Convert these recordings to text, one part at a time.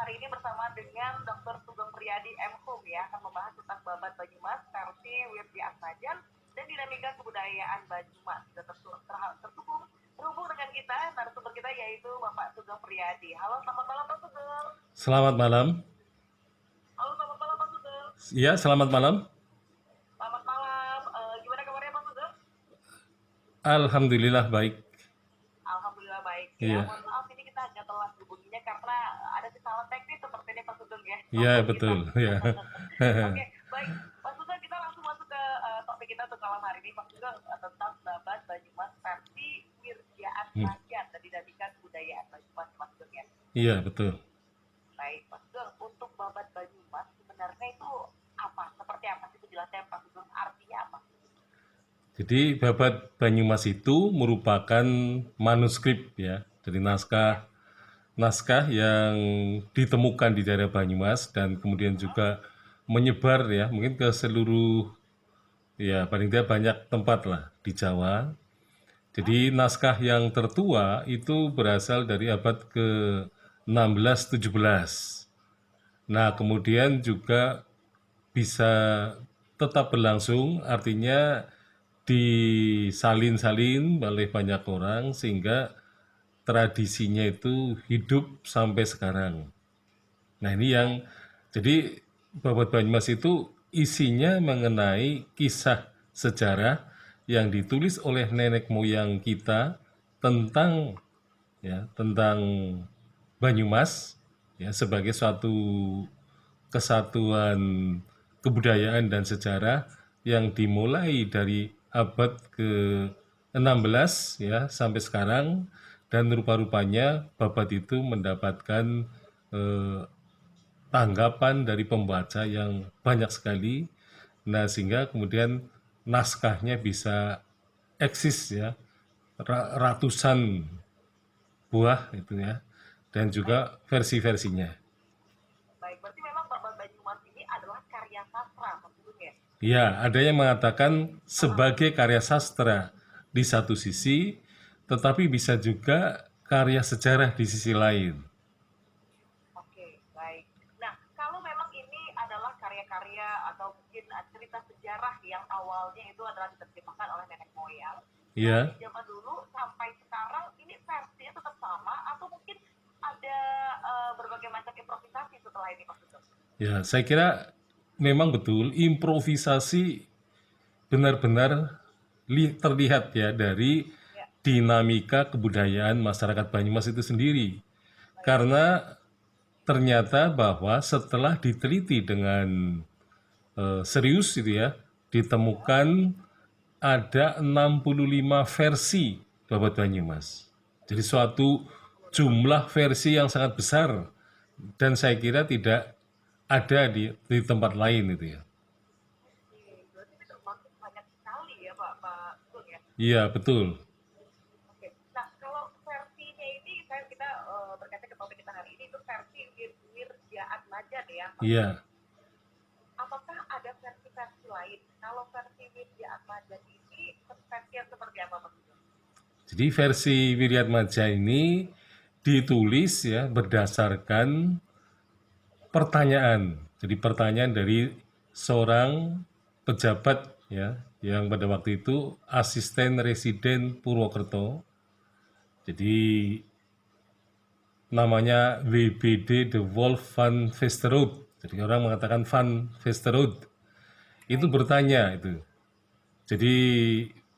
hari ini bersama dengan Dr. Sugeng Priadi M.Hum ya, akan membahas tentang Babat Banyumas versi Wirdi Atmajan dan dinamika kebudayaan Banyumas. Sudah terhubung dengan kita, narasumber kita yaitu Bapak Sugeng Priadi. Halo, selamat malam Pak Sugeng. Selamat malam. Halo, selamat malam Pak Sugeng. Iya, selamat malam. Selamat malam. Gimana kabarnya Pak Sugeng? Alhamdulillah baik. Alhamdulillah baik ya. Iya. Mohon maaf ini kita agak telat hubunginya karena ada kesalahan teknis sepertinya Pak Sugeng ya. Iya, betul. Ya. Oke, baik. Pak Sugeng, kita langsung masuk ke topik kita untuk malam hari ini Pak Sugeng, tentang Babat Banyumas versi Wirdi Atmajan dan dinamika kebudayaan Banyumas Pak Sugeng ya. Iya, betul. Baik Pak Sugeng, untuk Babat Banyumas sebenarnya itu apa? Seperti apa sih penjelasannya Pak Sugeng? Artinya apa? Jadi Babat Banyumas itu merupakan manuskrip ya, dari naskah yang ditemukan di daerah Banyumas dan kemudian juga menyebar ya, mungkin ke seluruh ya paling tidak banyak tempat lah di Jawa. Jadi naskah yang tertua itu berasal dari abad ke-16-17. Nah, kemudian juga bisa tetap berlangsung, artinya disalin-salin oleh banyak orang sehingga tradisinya itu hidup sampai sekarang. Nah, ini yang jadi Babat Banyumas itu isinya mengenai kisah sejarah yang ditulis oleh nenek moyang kita tentang tentang Banyumas ya sebagai suatu kesatuan kebudayaan dan sejarah yang dimulai dari abad ke-16 ya sampai sekarang, dan rupa-rupanya Babat itu mendapatkan tanggapan dari pembaca yang banyak sekali. Nah, sehingga kemudian naskahnya bisa eksis ya, ratusan buah itu ya, dan juga versi-versinya. Baik, berarti memang Babat Banyumas ini adalah karya sastra Pak Sugeng ya? Ya, ada yang mengatakan sebagai karya sastra di satu sisi, tetapi bisa juga karya sejarah di sisi lain. Oke, baik. Nah, kalau memang ini adalah karya-karya atau mungkin cerita sejarah yang awalnya itu adalah diterjemahkan oleh nenek moyang, Ya, dari zaman dulu sampai sekarang ini versinya tetap sama atau mungkin ada berbagai macam improvisasi setelah ini Pak Sugeng? ya, saya kira memang betul improvisasi benar-benar terlihat ya dari Ya, dinamika kebudayaan masyarakat Banyumas itu sendiri. baik. Karena ternyata bahwa setelah diteliti dengan serius itu ya, ditemukan ada 65 versi Babat Banyumas. Jadi suatu jumlah versi yang sangat besar dan saya kira tidak ada di tempat lain itu ya. Oke, berarti ini termasuk banyak sekali ya Pak Sugeng ya? Iya, betul. Oke, nah kalau versinya ini kita berkaca ke topik kita hari ini itu versi Wirdi Atmajan ya Pak Iya. Sugeng. Apakah ada versi-versi lain? Kalau versi Wirdi Atmajan ini versi yang seperti apa Pak Sugeng? Jadi versi Wiryatmaja ini ditulis ya berdasarkan pertanyaan. Jadi pertanyaan dari seorang pejabat ya yang pada waktu itu asisten residen Purwokerto. Jadi namanya WBD The Wolf van Vesterhout. Jadi orang mengatakan Van Vesterhout. Itu bertanya itu. Jadi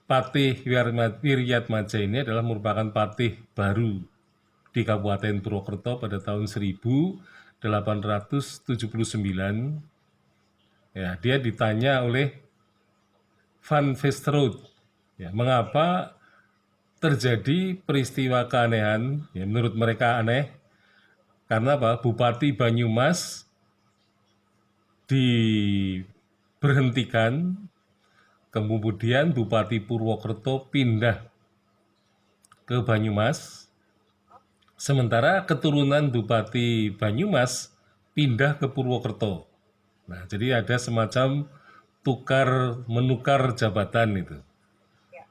Patih Wiryatmaja ini adalah merupakan patih baru di Kabupaten Purwokerto pada tahun 1879. Ya, dia ditanya oleh Van Vesterhout, ya, mengapa terjadi peristiwa keanehan, ya, menurut mereka aneh, karena apa? Bupati Banyumas diberhentikan, kemudian Bupati Purwokerto pindah ke Banyumas, sementara keturunan Bupati Banyumas pindah ke Purwokerto. Nah, jadi ada semacam menukar jabatan itu. Ya.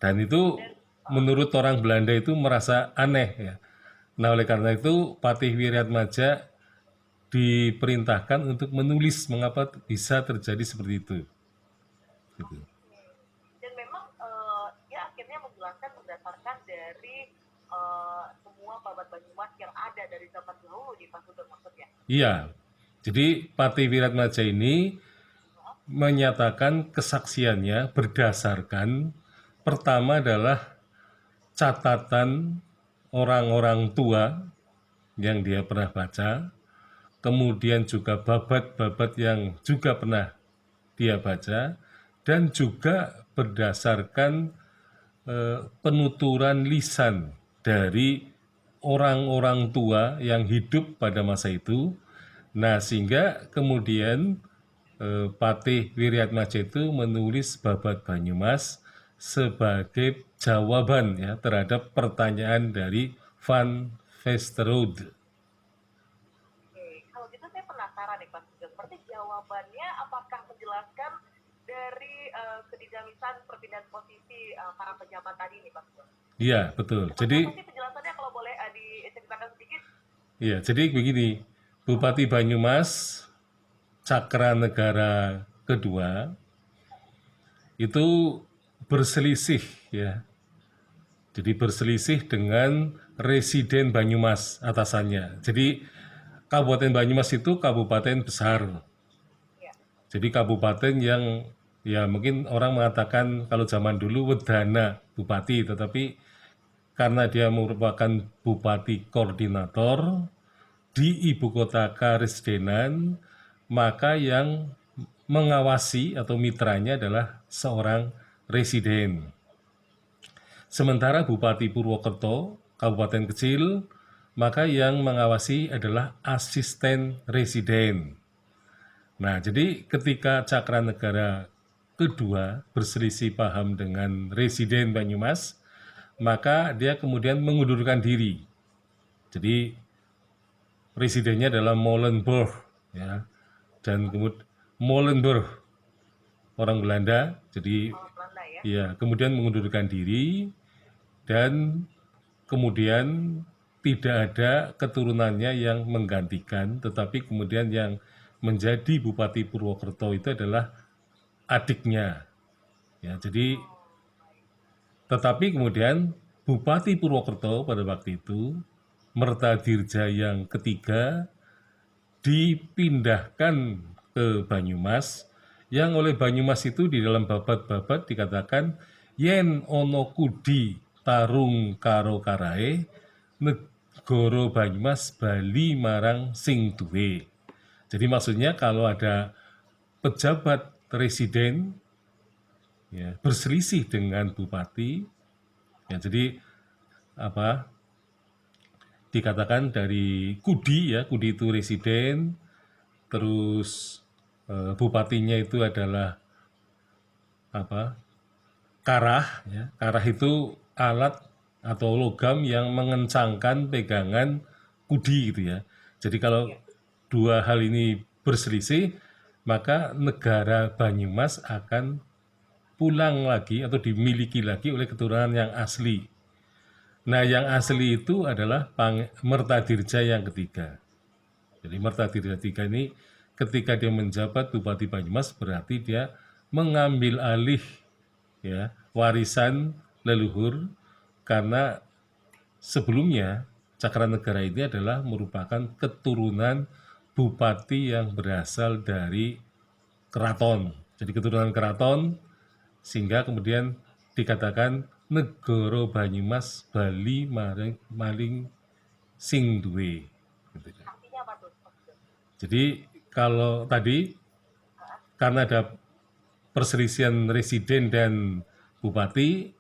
Dan itu menurut orang Belanda itu merasa aneh ya. Nah, oleh karena itu Patih Wiryatmaja diperintahkan untuk menulis mengapa bisa terjadi seperti itu. Gitu. Dan memang dia akhirnya menjelaskan berdasarkan dari semua babat Banyumas yang ada dari zaman dahulu di Pak Sugeng maksudnya. Iya, jadi Patih Wiratmaja ini menyatakan kesaksiannya berdasarkan pertama adalah catatan orang-orang tua yang dia pernah baca, kemudian juga babat-babat yang juga pernah dia baca, dan juga berdasarkan penuturan lisan dari orang-orang tua yang hidup pada masa itu. Nah, sehingga kemudian Patih Wiratmaja itu menulis babat Banyumas sebagai jawaban ya terhadap pertanyaan dari Van Vesterode. Oke, kalau gitu saya penasaran nih Pak Sugeng. Berarti jawabannya apakah menjelaskan dari kedinamisan perpindahan posisi para pejabat tadi nih Pak Sugeng? Iya, betul. Seperti apa sih penjelasannya kalau boleh diceritakan sedikit? Iya, jadi begini, Bupati Banyumas Cakranegara kedua itu berselisih ya. Jadi berselisih dengan residen Banyumas atasannya. Jadi Kabupaten Banyumas itu kabupaten besar. Ya. Jadi kabupaten yang ya mungkin orang mengatakan kalau zaman dulu wedana bupati, tetapi karena dia merupakan bupati koordinator di ibu kota Karesidenan, maka yang mengawasi atau mitranya adalah seorang residen. Sementara Bupati Purwokerto, kabupaten kecil, maka yang mengawasi adalah asisten residen. Nah, jadi ketika Cakranegara kedua berselisih paham dengan residen Banyumas, maka dia kemudian mengundurkan diri. Jadi presidennya adalah Molenburg ya. Dan kemudian Molenburg orang Belanda, jadi Belanda ya. ya kemudian mengundurkan diri dan kemudian tidak ada keturunannya yang menggantikan, tetapi kemudian yang menjadi Bupati Purwokerto itu adalah adiknya. Ya, jadi tetapi kemudian Bupati Purwokerto pada waktu itu, Mertadirja yang ketiga, dipindahkan ke Banyumas, yang oleh Banyumas itu di dalam babat-babat dikatakan yen ono kudi tarung karo karae negoro Banyumas bali marang sing duwe. Jadi maksudnya kalau ada pejabat residen ya, berselisih dengan bupati, ya jadi apa dikatakan dari kudi ya, kudi itu residen, terus bupatinya itu adalah apa karah ya. Karah itu alat atau logam yang mengencangkan pegangan kudi gitu ya. Jadi kalau dua hal ini berselisih, maka negara Banyumas akan pulang lagi atau dimiliki lagi oleh keturunan yang asli. Nah, yang asli itu adalah Mertadirja yang ketiga. Jadi Mertadirja ketiga ini ketika dia menjabat Bupati Banyumas berarti dia mengambil alih ya warisan leluhur, karena sebelumnya Cakranegara ini adalah merupakan keturunan bupati yang berasal dari keraton. Jadi keturunan keraton, sehingga kemudian dikatakan negoro Banyumas Bali maling sing duwe. Artinya apa tuh? Jadi kalau tadi karena ada perselisihan residen dan bupati,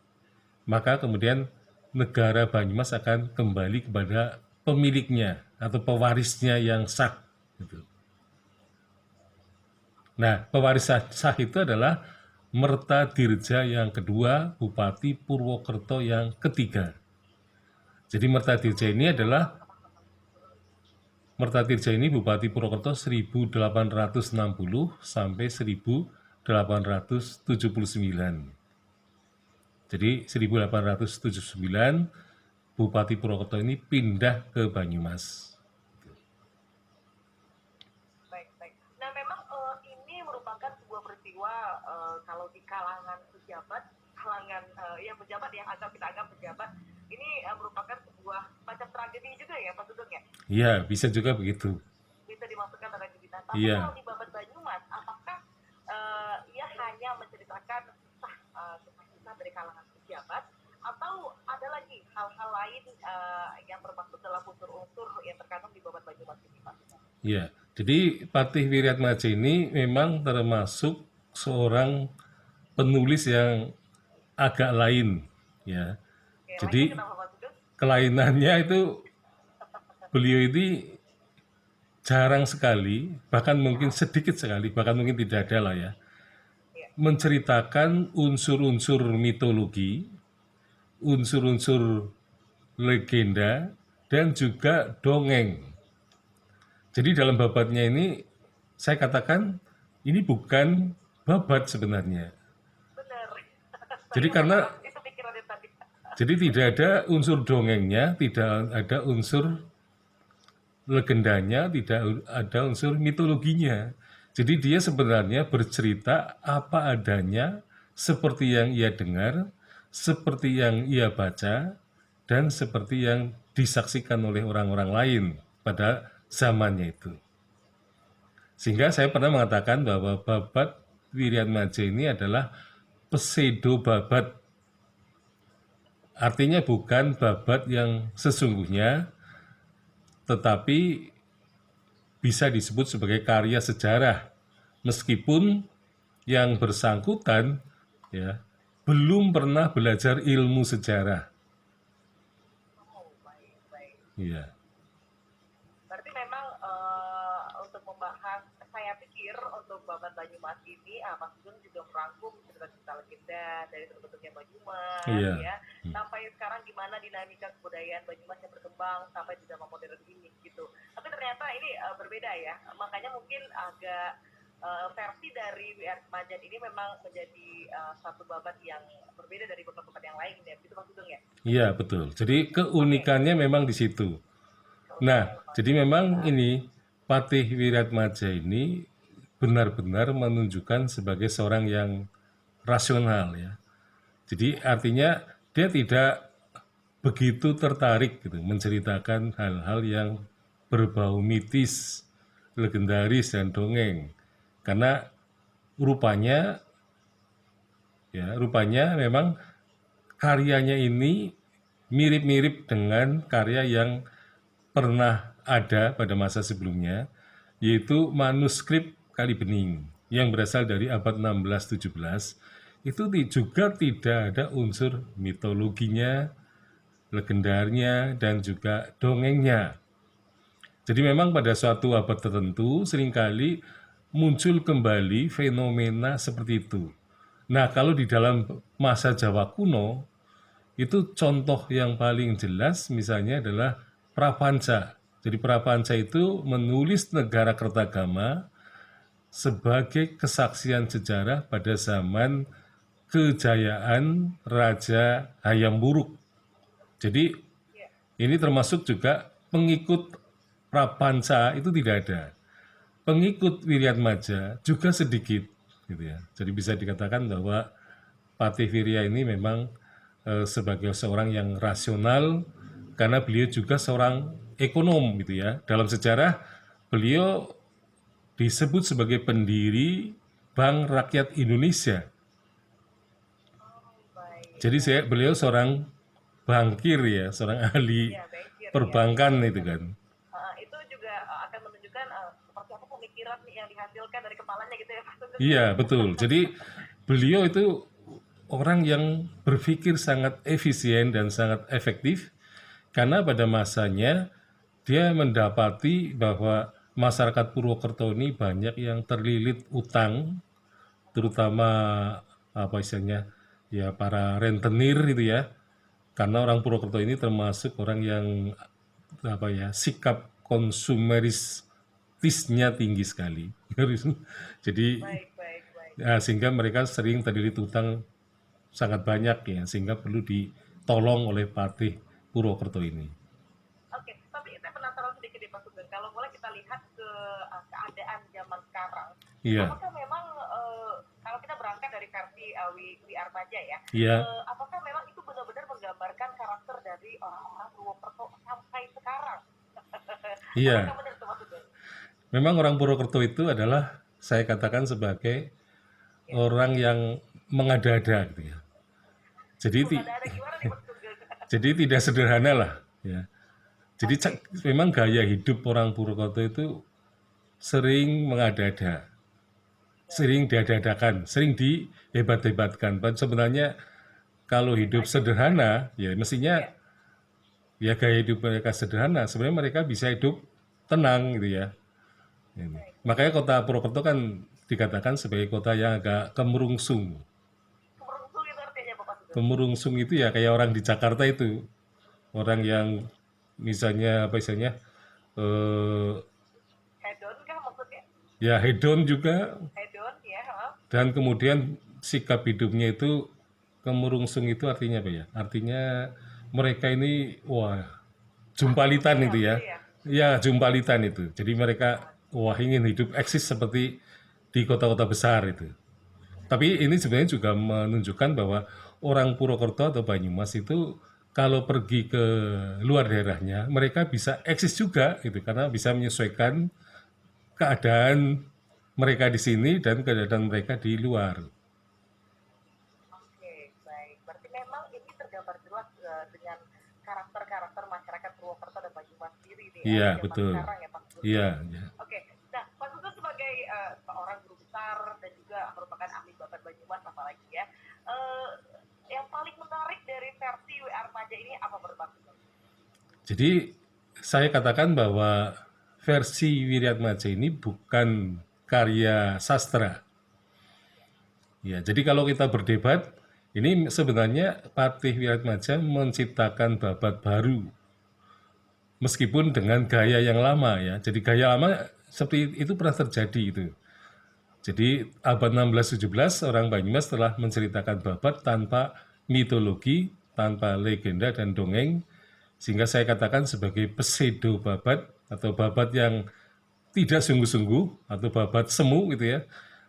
maka kemudian negara Banyumas akan kembali kepada pemiliknya atau pewarisnya yang sah. Gitu. Nah, pewaris sah itu adalah Mertadirja yang kedua, Bupati Purwokerto yang ketiga. Jadi Mertadirja ini Bupati Purwokerto 1860 sampai 1879. Jadi 1879 Bupati Purwokerto ini pindah ke Banyumas. bahwa kalau di kalangan pejabat, ya pejabat yang kita anggap pejabat, ini merupakan sebuah macam tragedi juga ya Pak Sugeng ya? Iya, bisa juga begitu. Bisa dimasukkan tragedi. Nah, tapi kalau Iya, di Babat Banyumas, apakah ia hanya menceritakan kisah-kisah dari kalangan pejabat, atau ada lagi hal-hal lain yang termasuk dalam unsur-unsur yang terkandung di Babat Banyumas ini Pak? iya. Jadi Patih Wiratmaja ini memang termasuk seorang penulis yang agak lain, ya. Oke, lainnya Jadi kenapa Pak Sugeng? kelainannya itu beliau ini jarang sekali, bahkan mungkin sedikit sekali, bahkan mungkin tidak ada lah ya, Iya. menceritakan unsur-unsur mitologi, unsur-unsur legenda, dan juga dongeng. Jadi dalam babatnya ini, saya katakan ini bukan babat sebenarnya. Benar. Jadi Saya karena sepakat. Itu pikirannya tadi. jadi tidak ada unsur dongengnya, tidak ada unsur legendanya, tidak ada unsur mitologinya. Jadi dia sebenarnya bercerita apa adanya, seperti yang ia dengar, seperti yang ia baca, dan seperti yang disaksikan oleh orang-orang lain pada zamannya itu. Sehingga saya pernah mengatakan bahwa babat Wiratmaja ini adalah pseudo babat. Artinya bukan babat yang sesungguhnya, tetapi bisa disebut sebagai karya sejarah. Meskipun yang bersangkutan ya belum pernah belajar ilmu sejarah. Oh, baik, baik. Iya. Berarti memang untuk membahas, saya pikir untuk Babat Banyumas ini, Mas Sugeng juga merangkum cerita-cerita legenda dari terbentuknya Banyumas, Iya. ya, sampai sekarang gimana dinamika kebudayaan Banyumas yang berkembang sampai di zaman modern ini, gitu. Tapi ternyata ini berbeda ya, makanya mungkin agak versi dari Wiratmaja ini memang menjadi satu babat yang berbeda dari babat-babat yang lain ya, gitu Mas Sugeng ya. Iya, betul. Jadi keunikannya memang di situ. Nah, jadi memang ini Patih Wiratmaja ini benar-benar menunjukkan sebagai seorang yang rasional ya. Jadi artinya dia tidak begitu tertarik gitu menceritakan hal-hal yang berbau mitis, legendaris dan dongeng. Karena rupanya rupanya memang karyanya ini mirip-mirip dengan karya yang pernah ada pada masa sebelumnya, yaitu manuskrip Kalibening yang berasal dari abad 16-17. Itu juga tidak ada unsur mitologinya, legendarnya, dan juga dongengnya. Jadi memang pada suatu abad tertentu seringkali muncul kembali fenomena seperti itu. Nah, kalau di dalam masa Jawa kuno, itu contoh yang paling jelas misalnya adalah Prapanca. Jadi Prapanca itu menulis Negara Kertagama sebagai kesaksian sejarah pada zaman kejayaan Raja Hayam Wuruk. Jadi ini termasuk juga pengikut Prapanca itu tidak ada. Pengikut Wiratmaja juga sedikit gitu ya. Jadi bisa dikatakan bahwa Patih Wirya ini memang sebagai seorang yang rasional karena beliau juga seorang ekonom gitu ya. Dalam sejarah beliau disebut sebagai pendiri Bank Rakyat Indonesia. Baik. Jadi beliau seorang bankir ya, seorang ahli Ya, bankir, perbankan itu kan. itu juga akan menunjukkan seperti apa pemikiran yang dihasilkan dari kepalanya gitu ya Pak Sugeng. Iya, betul. Jadi beliau itu orang yang berpikir sangat efisien dan sangat efektif karena pada masanya dia mendapati bahwa masyarakat Purwokerto ini banyak yang terlilit utang, terutama apa istilahnya ya para rentenir itu ya. Karena orang Purwokerto ini termasuk orang yang apa ya sikap konsumeristisnya tinggi sekali. Jadi Baik, baik, baik. ya, sehingga mereka sering terlilit utang sangat banyak ya, sehingga perlu ditolong oleh Patih Purwokerto ini. Oke, tapi saya penasaran sedikit nih Pak Sugeng. Kalau boleh kita lihat ke keadaan zaman sekarang, Iya, apakah memang kalau kita berangkat dari versi We Are Maja ya, Iya, apakah memang itu benar-benar menggambarkan karakter dari orang-orang Purwokerto sampai sekarang? iya. Apakah benar itu maksudnya? Memang orang Purwokerto itu adalah saya katakan sebagai Ya. orang yang mengada-ada gitu ya. Jadi Ada gimana nih Mas Sugeng? jadi tidak sederhana lah ya. Jadi Oke, memang gaya hidup orang Purwokerto itu sering mengada-ada, sering diada-adakan, sering dihebat-hebatkan. Padahal sebenarnya kalau hidup sederhana, ya mestinya ya gaya hidup mereka sederhana. Sebenarnya mereka bisa hidup tenang gitu ya. Ini. Makanya kota Purwokerto kan dikatakan sebagai kota yang agak kemerungsung. kemerungsung itu artinya apa Mas Sugeng? Kemerungsung itu ya kayak orang di Jakarta itu, orang yang misalnya apa istilahnya, Hedon kah maksudnya? ya hedon juga, Hedon ya, ha? dan kemudian sikap hidupnya itu kemerungsung itu artinya apa ya? Artinya mereka ini wah jumpalitan itu ya. Gitu ya. Ya jumpalitan itu. Jadi mereka wah ingin hidup eksis seperti di kota-kota besar itu. Tapi ini sebenarnya juga menunjukkan bahwa orang Purwokerto atau Banyumas itu kalau pergi ke luar daerahnya, mereka bisa eksis juga gitu karena bisa menyesuaikan keadaan mereka di sini dan keadaan mereka di luar. Oke, baik. Berarti memang ini tergambar jelas dengan karakter-karakter masyarakat Purwokerto dan Banyumas sendiri nih ya, Iya, di zaman betul. sekarang ya Pak Sugeng. Iya, ya. Oke, nah Pak Sugeng sebagai seorang guru besar dan juga merupakan ahli babat Banyumas apalagi ya, eh, yang paling menarik dari versi WR Maja ini apa menurut Pak Sugeng? Jadi saya katakan bahwa versi Wiryatmaja ini bukan karya sastra. Ya, jadi kalau kita berdebat, ini sebenarnya Patih Wiratmaja menciptakan babat baru, meskipun dengan gaya yang lama ya. Jadi gaya lama seperti itu pernah terjadi itu. Jadi abad 16-17 orang Banyumas telah menceritakan babat tanpa mitologi, tanpa legenda dan dongeng, sehingga saya katakan sebagai pseudo babat atau babat yang tidak sungguh-sungguh atau babat semu gitu ya.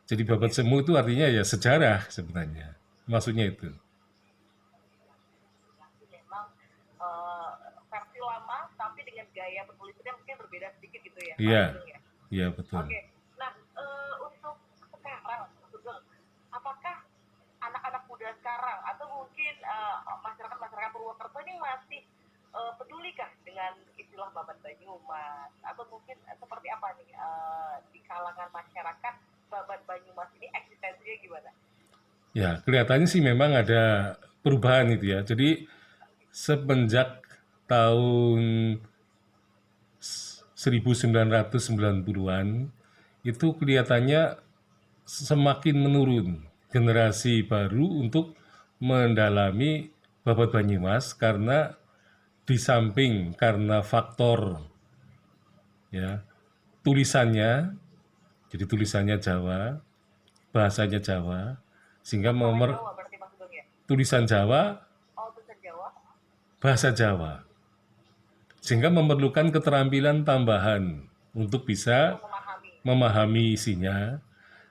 Jadi babat semu itu artinya ya sejarah sebenarnya. Maksudnya itu. Berarti memang eh, versi lama tapi dengan gaya penulisannya mungkin berbeda sedikit gitu ya Pak Iya, Sugeng ya? iya betul. Oke, nah untuk sekarang, Sugeng, apakah anak-anak muda sekarang atau mungkin masyarakat-masyarakat Purwokerto ini masih pedulikah dengan istilah babat Banyumas atau mungkin seperti apa nih di kalangan masyarakat babat Banyumas ini eksistensinya gimana? Ya, kelihatannya sih memang ada perubahan itu ya. Jadi semenjak tahun 1990-an itu kelihatannya semakin menurun generasi baru untuk mendalami babat Banyumas karena di samping karena faktor ya tulisannya, jadi tulisannya Jawa, bahasanya Jawa, sehingga Asalnya Jawa berarti Mas Sugeng ya? tulisan Jawa, Oh, tulisan Jawa, bahasa Jawa, sehingga memerlukan keterampilan tambahan untuk bisa untuk memahami. memahami isinya.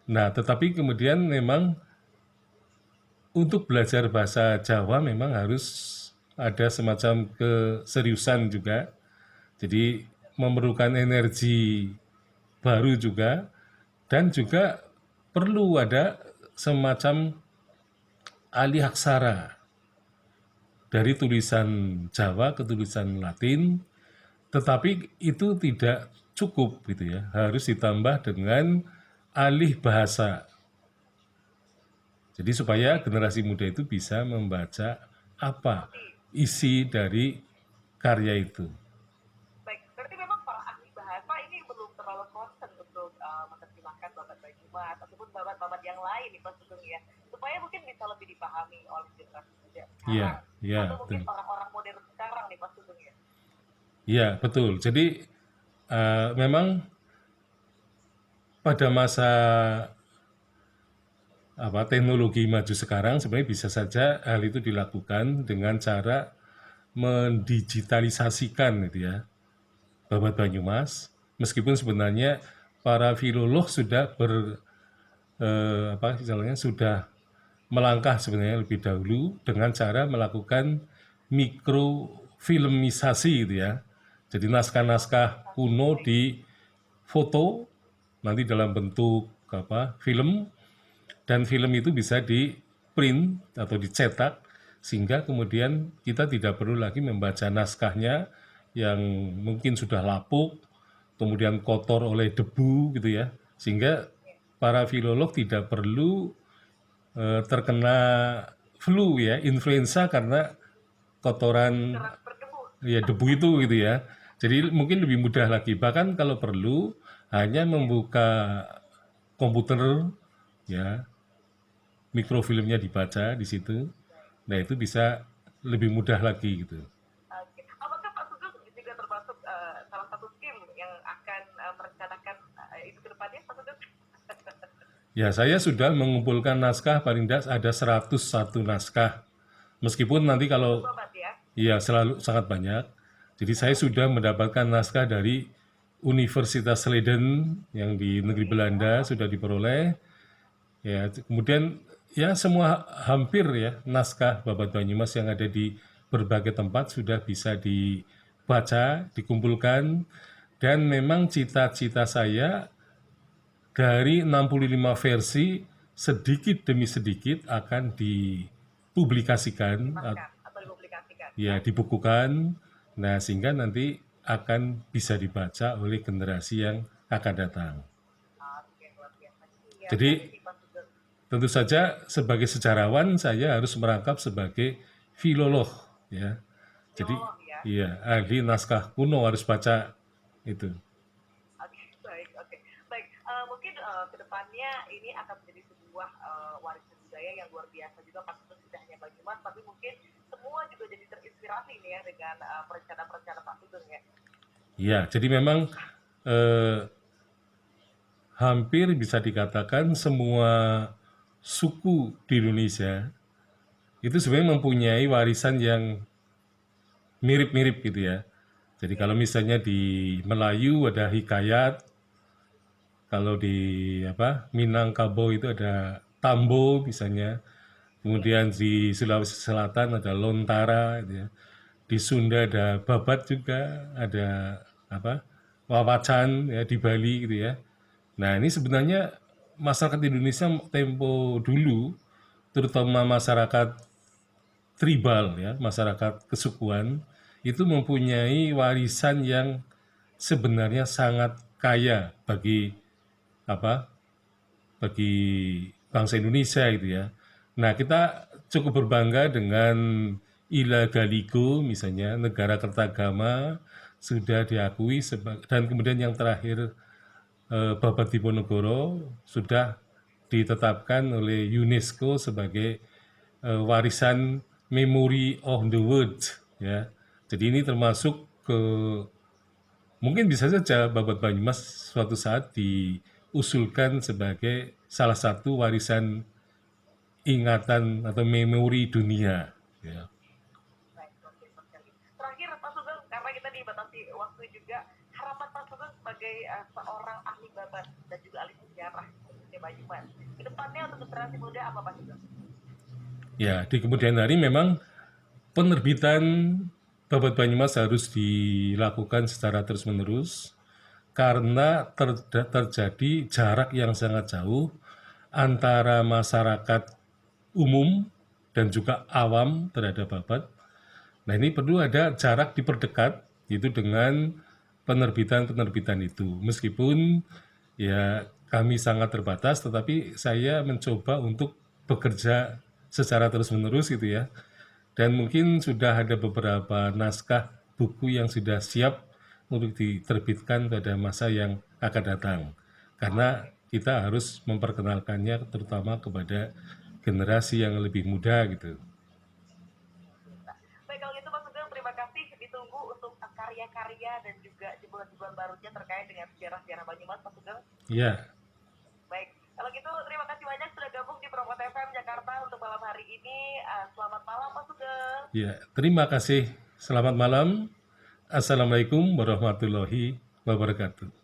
Nah, tetapi kemudian memang untuk belajar bahasa Jawa memang harus ada semacam keseriusan juga. Jadi memerlukan energi baru juga dan juga perlu ada semacam alih aksara dari tulisan Jawa ke tulisan Latin, tetapi itu tidak cukup gitu ya, harus ditambah dengan alih bahasa. Jadi supaya generasi muda itu bisa membaca apa isi dari karya itu. Baik, berarti memang para ahli bahasa ini belum terlalu concern untuk menerjemahkan babat Banyumas ataupun babat-babat yang lain nih Pak Sugeng ya, supaya mungkin bisa lebih dipahami oleh generasi muda Iya, sekarang iya, atau mungkin betul. orang-orang modern sekarang nih Pak Sugeng ya. Iya, betul. Jadi memang pada masa teknologi maju sekarang sebenarnya bisa saja hal itu dilakukan dengan cara mendigitalisasikan gitu ya babat Banyumas, meskipun sebenarnya para filolog sudah apa istilahnya sudah melangkah sebenarnya lebih dahulu dengan cara melakukan mikrofilmisasi gitu ya. Jadi naskah-naskah kuno difoto nanti dalam bentuk apa film, dan film itu bisa di print atau dicetak sehingga kemudian kita tidak perlu lagi membaca naskahnya yang mungkin sudah lapuk, kemudian kotor oleh debu gitu ya, sehingga para filolog tidak perlu terkena flu ya, influenza karena kotoran Keras berdebu. ya debu itu gitu ya. Jadi mungkin lebih mudah lagi. Bahkan kalau perlu hanya membuka komputer ya, mikrofilmnya dibaca di situ. Nah, itu bisa lebih mudah lagi gitu. Oke. Apakah Pak Sugeng juga termasuk salah satu tim yang akan merencanakan itu ke depannya, Pak Sugeng? Ya, saya sudah mengumpulkan naskah paling tidak ada 101 naskah. Meskipun nanti kalau Babat ya. iya selalu sangat banyak. Jadi saya sudah mendapatkan naskah dari Universitas Leiden yang di negeri Belanda sudah diperoleh. Ya, kemudian ya semua hampir ya naskah Babat Banyumas yang ada di berbagai tempat sudah bisa dibaca, dikumpulkan, dan memang cita-cita saya dari 65 versi sedikit demi sedikit akan dipublikasikan, Dimaskan atau dipublikasikan. ya dibukukan, nah sehingga nanti akan bisa dibaca oleh generasi yang akan datang. Oke, luar biasa. Iya, Jadi ini Pak Sugeng. tentu saja sebagai sejarawan saya harus merangkap sebagai filolog ya. Jadi Filolog ya. iya ahli naskah kuno harus baca itu. Oke, baik, oke. Baik, mungkin ke depannya ini akan menjadi sebuah warisan budaya yang luar biasa juga, pasti tidak hanya Banyumas, tapi mungkin semua juga jadi terinspirasi nih ya dengan perencana-perencana Pak Sugeng ya. Iya, jadi memang eh, hampir bisa dikatakan semua suku di Indonesia itu sebenarnya mempunyai warisan yang mirip-mirip gitu ya. Jadi kalau misalnya di Melayu ada hikayat, kalau di apa Minangkabau itu ada tambo misalnya, kemudian di Sulawesi Selatan ada lontara, gitu ya. Di Sunda ada babat juga, ada apa wawacan ya di Bali gitu ya. Nah ini sebenarnya masyarakat Indonesia tempo dulu, terutama masyarakat tribal ya, masyarakat kesukuan, itu mempunyai warisan yang sebenarnya sangat kaya bagi apa bagi bangsa Indonesia gitu ya. Nah, kita cukup berbangga dengan Ila Galigo misalnya, negara kertagama sudah diakui dan kemudian yang terakhir Babat Diponegoro sudah ditetapkan oleh UNESCO sebagai warisan Memory of the World ya. Jadi ini termasuk ke mungkin bisa saja Babat Banyumas suatu saat diusulkan sebagai salah satu warisan ingatan atau memori dunia. Ya. Baik, oke, sekali. Terakhir Pak Sugeng, karena kita dibatasi waktu juga, harapan Pak Sugeng sebagai seorang ahli babat dan juga ahli sejarah khususnya Banyumas, kedepannya untuk generasi muda apa Pak Sugeng? Ya, di kemudian hari memang penerbitan Babat Banyumas harus dilakukan secara terus-menerus karena terjadi jarak yang sangat jauh antara masyarakat umum dan juga awam terhadap babat. Nah ini perlu ada jarak diperdekat itu dengan penerbitan-penerbitan itu. Meskipun ya kami sangat terbatas, tetapi saya mencoba untuk bekerja secara terus-menerus gitu ya. Dan mungkin sudah ada beberapa naskah buku yang sudah siap untuk diterbitkan pada masa yang akan datang. Karena kita harus memperkenalkannya terutama kepada generasi yang lebih muda gitu. Baik, kalau gitu Pak Sugeng, terima kasih. Ditunggu untuk karya-karya dan juga jebolan-jebolan barunya terkait dengan sejarah-sejarah Banyumas, Pak Sugeng. Ya, Baik, kalau gitu terima kasih banyak sudah gabung di Promot FM Jakarta untuk malam hari ini. Selamat malam Pak Sugeng. ya. Terima kasih. Selamat malam. Assalamualaikum warahmatullahi wabarakatuh.